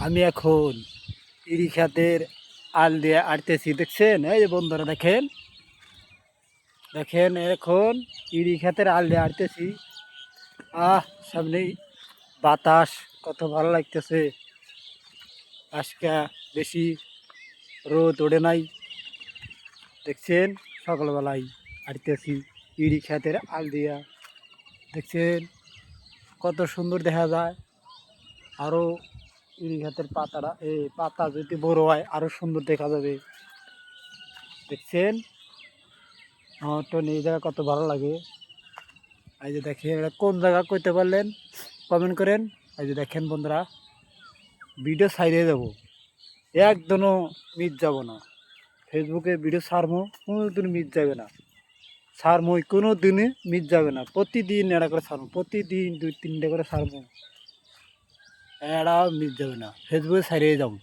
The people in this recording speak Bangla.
আমি এখন ইরি খাতের আল দিয়ে আটতেছি, দেখছেন? এই যে বন্ধুরা দেখেন, দেখেন এখন ইরি খাতের আল দিয়ে আটতেছি। সামনেই বাতাস, কত ভালো লাগতেছে। আজকে বেশি রোদ ওঠে নাই, দেখছেন? সকালবেলায় আটতেছি ইরি খাতের আল দিয়া, দেখছেন কত সুন্দর দেখা যায়। আরও ইরি খাতের পাতাটা, এই পাতা যদি বড় হয় আরও সুন্দর দেখা যাবে, দেখছেন? আমার তো এই জায়গা কত ভালো লাগে। এই যে দেখেন, এটা কোন জায়গা কইতে পারলেন কমেন্ট করেন। এই যে দেখেন বন্ধুরা, ভিডিও সাইডে যাবো, একদমও মিস যাব না। ফেসবুকে ভিডিও ছাড়বো, কোনো দিন মিস যাবে না। ছাড়বো, কোনো দিনে মিস যাবে না। প্রতিদিন এটা করে ছাড়বো, প্রতিদিন 2-3টা করে ছাড়বো, এটাও মিস যাবে না। ফেসবুকে সাইডে যাবো।